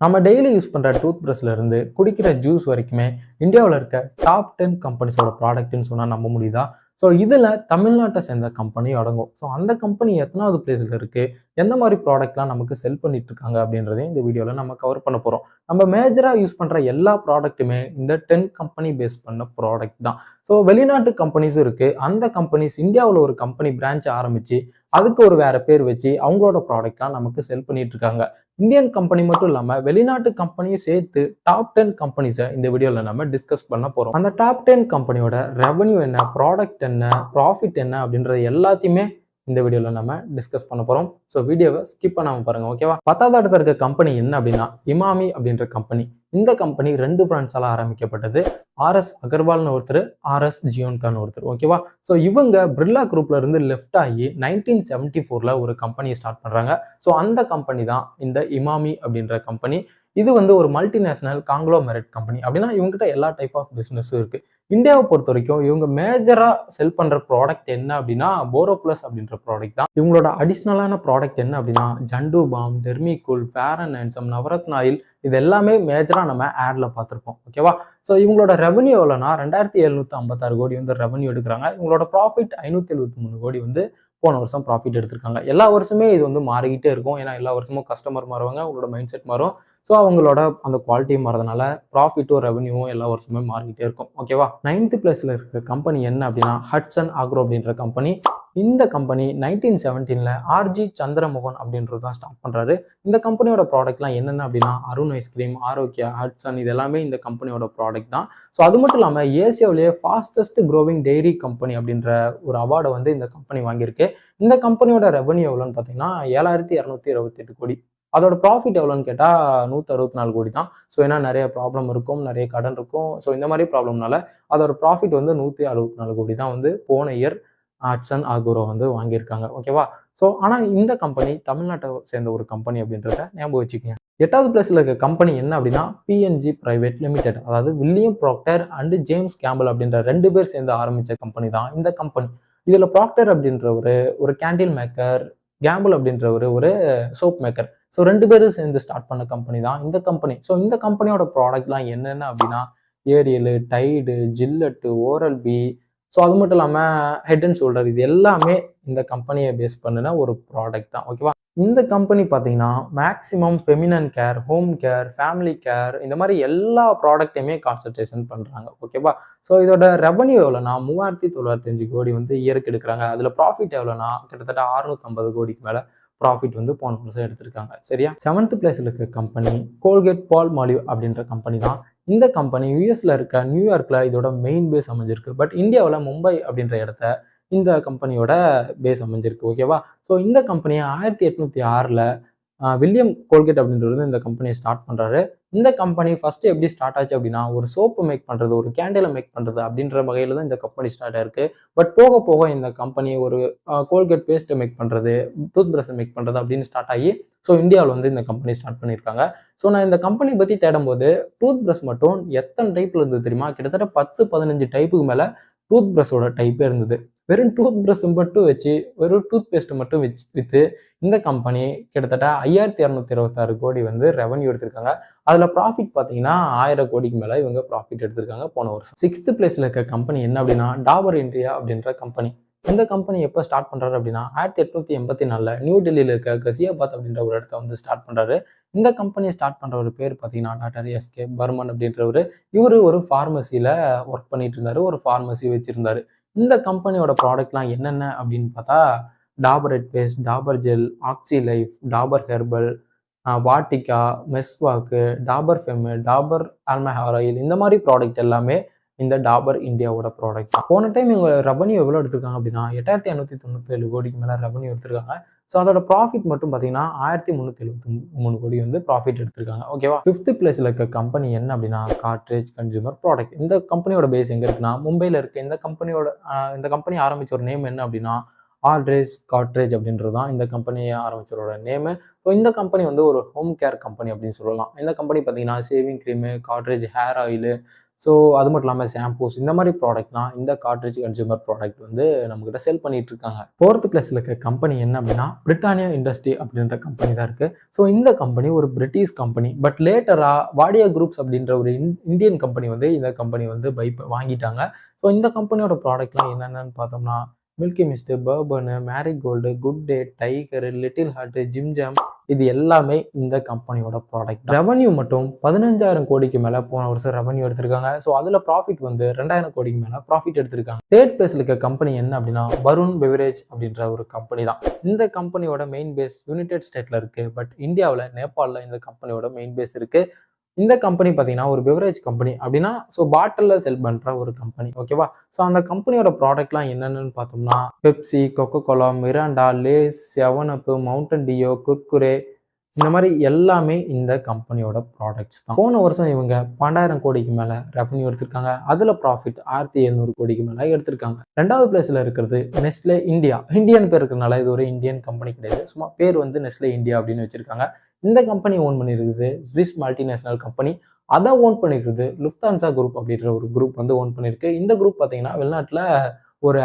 நம்ம daily use பண்ணுற tooth ப்ரஷ்ல இருந்து குடிக்கிற ஜூஸ் வரைக்குமே இந்தியாவில் இருக்க டாப் 10 கம்பெனிஸோட ப்ராடக்ட்னு சொன்னால் நம்ப முடியுதா? ஸோ இதில் தமிழ்நாட்டை சேர்ந்த கம்பெனி அடங்கும். ஸோ அந்த கம்பெனி எத்தனாவது பிளேஸில் இருக்குது, எந்த மாதிரி ப்ராடக்ட்லாம் நமக்கு செல் பண்ணிட்டு இருக்காங்க அப்படின்றதையும் இந்த வீடியோவில் நம்ம கவர் பண்ண போகிறோம். நம்ம மேஜராக யூஸ் பண்ணுற எல்லா ப்ராடக்ட்டுமே இந்த 10 கம்பெனி பேஸ் பண்ண ப்ராடக்ட் தான். ஸோ வெளிநாட்டு கம்பெனிஸும் இருக்குது. அந்த கம்பெனிஸ் இந்தியாவில் ஒரு கம்பெனி பிரான்ச் ஆரம்பித்து அதுக்கு ஒரு வேற பேர் வச்சு அவங்களோட ப்ராடக்ட்லாம் நமக்கு செல் பண்ணிட்டு இருக்காங்க. இந்தியன் கம்பெனி மட்டும் இல்லாமல் வெளிநாட்டு கம்பெனியும் சேர்த்து டாப் 10 கம்பெனிஸை இந்த வீடியோவில் நம்ம டிஸ்கஸ் பண்ண போகிறோம். அந்த டாப் 10 கம்பெனியோட ரெவன்யூ என்ன, ப்ராடக்ட் என்ன, ப்ராஃபிட் என்ன அப்படின்றது எல்லாத்தையுமே இந்த வீடியோவில் நம்ம டிஸ்கஸ் பண்ண போகிறோம். ஸோ வீடியோவை ஸ்கிப் பண்ணாமல் பாருங்கள், ஓகேவா? 10வது இடத்துல இருக்க கம்பெனி என்ன அப்படின்னா இமாமி அப்படின்ற கம்பெனி. இந்த கம்பெனி 2 பிரான்ச்சால ஆரம்பிக்கப்பட்டது. RS அகர்வால்னு ஒருத்தர், RS ஜியோன்கான்னு ஒருத்தர், ஓகேவா? ஸோ இவங்க பிர்லா குரூப்ல இருந்து லெஃப்ட் ஆகி 1974ல ஒரு கம்பெனியை ஸ்டார்ட் பண்றாங்க. ஸோ அந்த கம்பெனி தான் இந்த இமாமி அப்படின்ற கம்பெனி. இது வந்து ஒரு மல்டிநேஷனல் காங்க்ளோமெரேட் கம்பெனி. அப்படின்னா இவங்ககிட்ட எல்லா டைப் ஆஃப் பிசினஸும் இருக்கு. இந்தியாவை பொறுத்த வரைக்கும் இவங்க மேஜரா செல் பண்ற ப்ராடக்ட் என்ன அப்படின்னா போரோப்ளஸ் அப்படின்ற ப்ராடக்ட் தான். இவங்களோட அடிஷ்னலான ப்ராடக்ட் என்ன அப்படின்னா Zandu balm, Dermicool, fair and handsome, Navratna oil, இது எல்லாமே மேஜரா நம்ம ஆட்ல பார்த்துருப்போம், ஓகேவா? ஸோ இவங்களோட ரெவன்யூ எவ்வளோனா 2756 கோடி வந்து ரெவன்யூ எடுக்கிறாங்க. இவங்களோட ப்ராஃபிட் 573 கோடி வந்து போன வருஷம் ப்ராஃபிட் எடுத்திருக்காங்க. எல்லா வருஷமே இது வந்து மாறிக்கிட்டே இருக்கும். ஏன்னா எல்லா வருஷமும் கஸ்டமர் மாறுவாங்க, அவங்களோட மைண்ட் செட் மாறும். ஸோ அவங்களோட அந்த குவாலிட்டியும் மாறதுனால ப்ராஃபிட்டும் ரெவன்யூவும் எல்லா வருஷமே மாறிக்கிட்டே இருக்கும், ஓகேவா? 9th பிளேஸ்ல இருக்க கம்பெனி என்ன அப்படின்னா ஹட்சன் ஆக்ரோ அப்படின்ற கம்பெனி. இந்த கம்பெனி 1917ல RG சந்திரமோகன் அப்படின்றது தான் ஸ்டார்ட் பண்றாரு. இந்த கம்பெனியோட ப்ராடக்ட்லாம் என்னென்ன அப்படின்னா அருண் ஐஸ்கிரீம், ஆரோக்கியா, ஹட்சன், இது எல்லாமே இந்த கம்பெனியோட ப்ராடக்ட் தான். ஸோ அது மட்டும் இல்லாமல் ஏசியாவிலேயே ஃபாஸ்டஸ்ட் க்ரோவிங் டெய்ரி கம்பெனி அப்படின்ற ஒரு அவார்டை வந்து இந்த கம்பெனி வாங்கியிருக்கு. இந்த கம்பெனியோட ரெவன்யூ எவ்வளோன்னு பார்த்தீங்கன்னா 7228 கோடி. அதோட ப்ராஃபிட் எவ்வளோன்னு கேட்டால் 164 கோடி தான். ஸோ ஏன்னா நிறைய ப்ராப்ளம் இருக்கும், நிறைய கடன் இருக்கும். ஸோ இந்த மாதிரி ப்ராப்ளம்னால அதோட ப்ராஃபிட் வந்து 164 கோடி தான் வந்து போன இயர் ஹட்சன் ஆக்ரோ வந்து வாங்கியிருக்காங்க, ஓகேவா? ஸோ ஆனால் இந்த கம்பெனி தமிழ்நாட்டை சேர்ந்த ஒரு கம்பெனி அப்படின்றத ஞாபகம் வச்சுக்கோங்க. 8வது பிளேஸ்ல இருக்க கம்பெனி என்ன அப்படின்னா PNG பிரைவேட் லிமிடெட். அதாவது William Procter and James Gamble அப்படின்ற 2 பேர் சேர்ந்து ஆரம்பிச்ச கம்பெனி தான் இந்த கம்பெனி. இதுல ப்ராக்டர் அப்படின்ற ஒரு கேண்டில் மேக்கர், கேம்பிள் அப்படின்ற ஒரு சோப் மேக்கர். ஸோ 2 பேரும் சேர்ந்து ஸ்டார்ட் பண்ண கம்பெனி தான் இந்த கம்பெனி. ஸோ இந்த கம்பெனியோட ப்ராடக்ட்லாம் என்னென்ன அப்படின்னா ஏரியலு, டைடு, ஜில்லட்டு, ஓரல் பி, ஸோ அது மட்டும் இல்லாமல் ஹெட் அண்ட் ஷோல்டர், இது எல்லாமே இந்த கம்பெனியை பேஸ் பண்ணின ஒரு ப்ராடக்ட் தான், ஓகேவா? இந்த கம்பெனி பார்த்தீங்கன்னா maximum feminine care, home care, family care, இந்த மாதிரி எல்லா ப்ராடக்டையுமே கான்சன்ட்ரேஷன் பண்ணுறாங்க, ஓகேவா? ஸோ இதோட ரெவன்யூ எவ்வளோனா 3905 கோடி வந்து இயருக்கு எடுக்கிறாங்க. அதில் ப்ராஃபிட் எவ்வளோனா கிட்டத்தட்ட 650 கோடிக்கு மேலே ப்ராஃபிட் வந்து போன வருஷம் எடுத்திருக்காங்க, சரியா? 7th பிளேஸ்ல இருக்க கம்பெனி கோல்கேட் பால்மாலிவ் அப்படின்ற கம்பெனி தான். இந்த கம்பெனி யூஎஸ்ல இருக்க நியூயார்க்ல இதோட மெயின் பேஸ் அமைஞ்சிருக்கு. பட் இந்தியாவில் மும்பை அப்படின்ற இடத்த இந்த கம்பெனியோட பேஸ் அமைஞ்சிருக்கு, ஓகேவா? ஸோ இந்த கம்பெனியை 1806ல் வில்லியம் கோல்கேட் அப்படின்றது இந்த கம்பெனியை ஸ்டார்ட் பண்றாரு. இந்த கம்பெனி ஃபர்ஸ்ட் எப்படி ஸ்டார்ட் ஆச்சு அப்படின்னா ஒரு சோப்பு மேக் பண்றது, ஒரு கேண்டிலை மேக் பண்றது அப்படின்ற வகையில தான் இந்த கம்பெனி ஸ்டார்ட் ஆயிருக்கு. பட் போக போக இந்த கம்பெனி ஒரு கோல்கேட் பேஸ்ட் மேக் பண்றது, டூத் பிரஷ் மேக் பண்றது அப்படின்னு ஸ்டார்ட் ஆகி ஸோ இந்தியாவில் வந்து இந்த கம்பெனி ஸ்டார்ட் பண்ணியிருக்காங்க. ஸோ நான் இந்த கம்பெனி பத்தி தேடும்போது டூத் பிரஷ் மட்டும் எத்தனை டைப்ல இருந்தது தெரியுமா? கிட்டத்தட்ட 10-15 டைப்புக்கு மேல டூத் பிரஷோட டைப்பே இருந்தது. வெறும் டூத் பிரஷ் மட்டும் வச்சு, வெறும் டூத் பேஸ்ட் மட்டும் வித்து இந்த கம்பெனி கிட்டத்தட்ட 5226 கோடி வந்து ரெவன்யூ எடுத்திருக்காங்க. அதுல ப்ராஃபிட் பார்த்தீங்கன்னா 1000 கோடிக்கு மேல இவங்க ப்ராஃபிட் எடுத்திருக்காங்க போன வருஷம். 6th பிளேஸ்ல இருக்க கம்பெனி என்ன அப்படின்னா டாபர் இந்தியா அப்படின்ற கம்பெனி. இந்த கம்பெனி எப்போ ஸ்டார்ட் பண்றாரு அப்படின்னா 1884ல நியூ டெல்லியில இருக்க கசியாபாத் அப்படின்ற ஒரு இடத்த வந்து ஸ்டார்ட் பண்றாரு. இந்த கம்பெனியை ஸ்டார்ட் பண்ற ஒரு பேர் பார்த்தீங்கன்னா டாக்டர் SK பர்மன் அப்படின்றவர். இவரு ஒரு ஃபார்மசியில ஒர்க் பண்ணிட்டு இருந்தாரு, ஒரு ஃபார்மசி வச்சிருந்தாரு. இந்த கம்பெனியோட ப்ராடக்ட்லாம் என்னென்ன அப்படின்னு பார்த்தா Dabur red paste, Dabur gel, Oxylife, Dabur herbal, Vatika, Meswak, Dabur Fem, Dabur ஆல்ம ஹேர் ஆயில், இந்த மாதிரி ப்ராடக்ட் எல்லாமே இந்த டாபர் இந்தியாவோட ப்ராடக்ட் தான். போன டைம் இவங்க ரெவன்யூ எவ்வளோ எடுத்திருக்காங்க அப்படின்னா 8597 கோடிக்கு மேலே ரெவன்யூ எடுத்திருக்காங்க. ஸோ அதோட ப்ராஃபிட் மட்டும் பார்த்தீங்கன்னா 1373 கோடி வந்து ப்ராஃபிட் எடுத்திருக்காங்க, ஓகேவா? 5th பிளேஸ்ல இருக்க கம்பெனி என்ன அப்படின்னா கார்ட்ரேஜ் கன்சூமர் ப்ராடக்ட். இந்த கம்பெனியோட பேஸ் எங்க இருக்குன்னா மும்பையில் இருக்க. இந்த கம்பெனி ஆரம்பிச்ச ஒரு நேம் என்ன அப்படின்னா ஆல்ட்ரேஜ் கார்ட்ரேஜ் அப்படின்றது தான் இந்த கம்பெனியை ஆரம்பிச்சவரோட நேமு. ஸோ இந்த கம்பெனி வந்து ஒரு ஹோம் கேர் கம்பெனி அப்படின்னு சொல்லலாம். இந்த கம்பெனி பார்த்தீங்கன்னா saving cream, கார்ட்ரேஜ் hair oil, so அது மட்டும் இல்லாமல் ஷாம்பூஸ் இந்த மாதிரி ப்ராடக்ட்லாம் இந்த கார்ட்ரிட்ஜ் கன்சூமர் ப்ராடக்ட் வந்து நம்மகிட்ட சேல் பண்ணிட்டு இருக்காங்க. 4th பிளேஸ்ல இருக்க கம்பெனி என்ன அப்படின்னா பிரிட்டானியா இண்டஸ்ட்ரி அப்படின்ற கம்பெனி தான் இருக்கு. ஸோ இந்த கம்பெனி ஒரு British company. But லேட்டரா Wadia groups அப்படின்ற ஒரு இந்தியன் கம்பெனி வந்து இந்த கம்பெனி வந்து வாங்கிட்டாங்க. ஸோ இந்த கம்பெனியோட ப்ராடக்ட்லாம் என்னென்னு பார்த்தோம்னா Milky Mist, Bourbon, Marigold, Good Day, Tiger, Little Heart, Jim Jam இது எல்லாமே இந்த கம்பெனியோட ப்ராடக்ட். ரெவன்யூ மட்டும் 15,000 கோடிக்கு மேல போன வருஷம் ரெவன்யூ எடுத்திருக்காங்க. ஸோ அதுல ப்ராஃபிட் வந்து 2,000 கோடிக்கு மேல ப்ராஃபிட் எடுத்திருக்காங்க. 3rd பிளேஸ்ல இருக்க கம்பெனி என்ன அப்படின்னா வருண் பெவரேஜ் அப்படின்ற ஒரு கம்பெனி தான். இந்த கம்பெனியோட மெயின் பேஸ் யுனைடெட் ஸ்டேட்ல இருக்கு. பட் இந்தியாவில் நேபாளில் இந்த கம்பெனியோட மெயின் பேஸ் இருக்கு. இந்த கம்பெனி பார்த்தீங்கன்னா ஒரு பெவரேஜ் கம்பெனி அப்படின்னா ஸோ பாட்டிலில் செல் பண்ணுற ஒரு கம்பெனி. ஓகேவா? ஸோ அந்த கம்பெனியோட ப்ராடக்ட்லாம் என்னென்னு பார்த்தோம்னா Pepsi, Coca Cola, Mirinda, Lay's, 7up, Mountain Dew, Kurkure இந்த மாதிரி எல்லாமே இந்த கம்பெனியோட ப்ராடக்ட்ஸ் தான். போன வருஷம் இவங்க 12,000 கோடிக்கு மேலே ரெவன்யூ எடுத்திருக்காங்க. அதில் ப்ராஃபிட் 1,700 கோடிக்கு மேலே எடுத்திருக்காங்க. 2வது பிளேஸில் இருக்கிறது நெஸ்லே இந்தியா. இந்தியன் பேர் இருக்கிறதுனால இது ஒரு இந்தியன் கம்பெனி கிடையாது. சும்மா பேர் வந்து நெஸ்லே இந்தியா அப்படின்னு வச்சிருக்காங்க. இந்த கம்பெனி ஓன் பண்ணியிருக்குது ஸ்விஸ் மல்டிநேஷனல் கம்பெனி. அதை ஓன் பண்ணியிருக்குது லுஃப்தான்சா குரூப் அப்படின்ற ஒரு குரூப் வந்து ஓன் பண்ணியிருக்கு. இந்த குரூப் பார்த்தீங்கன்னா வெளிநாட்டில் ஒரு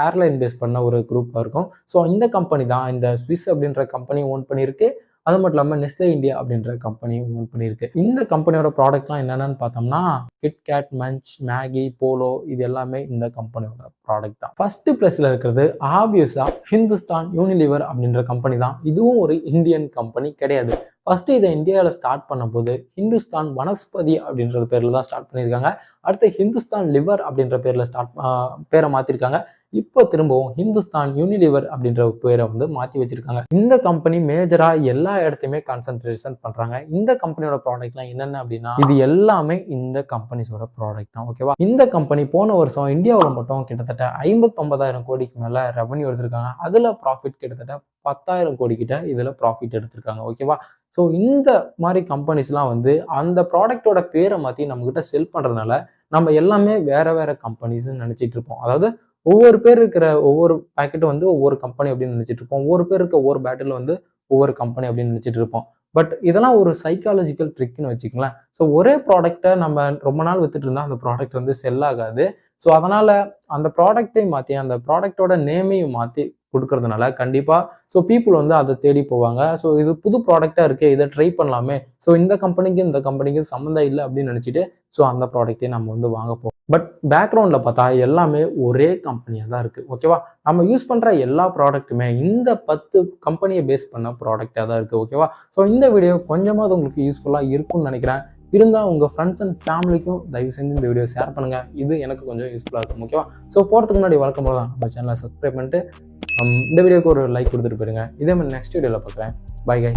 ஏர்லைன் பேஸ் பண்ண ஒரு குரூப்பாக இருக்கும். ஸோ இந்த கம்பெனி தான் இந்த ஸ்விஸ் அப்படின்ற கம்பெனி ஓன் பண்ணியிருக்கு. அது மட்டும் இல்லாமல் நெஸ்லே இந்தியா அப்படின்ற கம்பெனி ஓன் பண்ணியிருக்கு. இந்த கம்பெனியோட ப்ராடக்ட்லாம் என்னென்னு பார்த்தோம்னா கிட்கேட், மஞ்ச், மேகி, போலோ இது எல்லாமே இந்த கம்பெனியோட ப்ராடக்ட் தான். 1st பிளேஸ்ல இருக்கிறது ஆப்வியஸா ஹிந்துஸ்தான் யூனிலிவர் அப்படின்ற கம்பெனி தான். இதுவும் ஒரு இந்தியன் கம்பெனி கிடையாது. ஃபர்ஸ்ட் இதை இந்தியாவில் ஸ்டார்ட் பண்ணும்போது ஹிந்துஸ்தான் வனஸ்பதி அப்படின்ற பேரில் தான் ஸ்டார்ட் பண்ணியிருக்காங்க. அடுத்து ஹிந்துஸ்தான் லிவர் அப்படின்ற பேரில் பேரை மாற்றிருக்காங்க. இப்போ திரும்பவும் ஹிந்துஸ்தான் யூனிலிவர் அப்படின்ற பேரை வந்து மாற்றி வச்சிருக்காங்க. இந்த கம்பெனி மேஜராக எல்லா இடத்தையுமே கான்சென்ட்ரேஷன் பண்ணுறாங்க. இந்த கம்பெனியோட ப்ராடக்ட்லாம் என்னென்ன அப்படின்னா இது எல்லாமே இந்த கம்பெனிஸோட ப்ராடக்ட் தான். ஓகேவா? இந்த கம்பெனி போன வருஷம் இந்தியாவில் மட்டும் கிட்டத்தட்ட 59,000 கோடிக்கு மேலே ரெவன்யூ எடுத்திருக்காங்க. அதில் ப்ராஃபிட் கிட்டத்தட்ட 10,000 கோடி கிட்ட இதில் ப்ராஃபிட் எடுத்திருக்காங்க. ஓகேவா? ஸோ இந்த மாதிரி கம்பெனிஸ்லாம் வந்து அந்த ப்ராடக்டோட பேரை மாற்றி நம்மகிட்ட செல் பண்ணுறதுனால நம்ம எல்லாமே வேற வேற கம்பெனிஸ்ன்னு நினச்சிட்டு இருப்போம். அதாவது ஒவ்வொரு பேர் இருக்கிற ஒவ்வொரு பேக்கெட்டும் வந்து ஒவ்வொரு கம்பெனி அப்படின்னு நினச்சிட்டு இருப்போம். ஒவ்வொரு பேர் இருக்க ஒவ்வொரு பேட்டில் வந்து ஒவ்வொரு கம்பெனி அப்படின்னு நினச்சிட்டு இருப்போம். பட் இதெல்லாம் ஒரு சைக்காலஜிக்கல் ட்ரிக்னு வச்சுக்கலாம். ஸோ ஒரே ப்ராடக்டை நம்ம ரொம்ப நாள் வித்துட்டு இருந்தால் அந்த ப்ராடக்ட் வந்து செல் ஆகாது. ஸோ அதனால அந்த ப்ராடக்டையும் மாற்றி அந்த ப்ராடக்டோட நேமையும் மாற்றி கொடுக்கறதுனால கண்டிப்பாக ஸோ பீப்புள் வந்து அதை தேடி போவாங்க. ஸோ இது புது ப்ராடக்டாக இருக்கே, இதை ட்ரை பண்ணலாமே, ஸோ இந்த கம்பெனிக்கு சம்மந்தம் இல்லை அப்படின்னு நினச்சிட்டு ஸோ அந்த ப்ராடக்டே நம்ம வந்து வாங்க போவோம். பட் பேக்ரவுண்டில் பார்த்தா எல்லாமே ஒரே கம்பெனியாக தான் இருக்குது. ஓகேவா? நம்ம யூஸ் பண்ணுற எல்லா ப்ராடக்ட்டுமே இந்த 10 கம்பெனியை பேஸ் பண்ண ப்ராடக்டாக தான் இருக்குது. ஓகேவா? ஸோ இந்த வீடியோ கொஞ்சமாவது உங்களுக்கு யூஸ்ஃபுல்லாக இருக்கும்னு நினைக்கிறேன். இருந்தால் உங்கள் ஃப்ரெண்ட்ஸ் அண்ட் ஃபேமிலிக்கும் தயவு செஞ்சு இந்த வீடியோ ஷேர் பண்ணுங்கள். இது எனக்கு கொஞ்சம் யூஸ்ஃபுல்லாக இருக்கும். ஓகேவா? ஸோ போகிறதுக்கு முன்னாடி வழக்கம் போல தான் நம்ம சேனலை சப்ஸ்கிரைப் பண்ணிட்டு இந்த வீடியோக்கு ஒரு லைக் கொடுத்துட்டு போயிருங்க. இதே மாதிரி நெக்ஸ்ட் வீடியோவில் பார்க்குறேன். பை கை.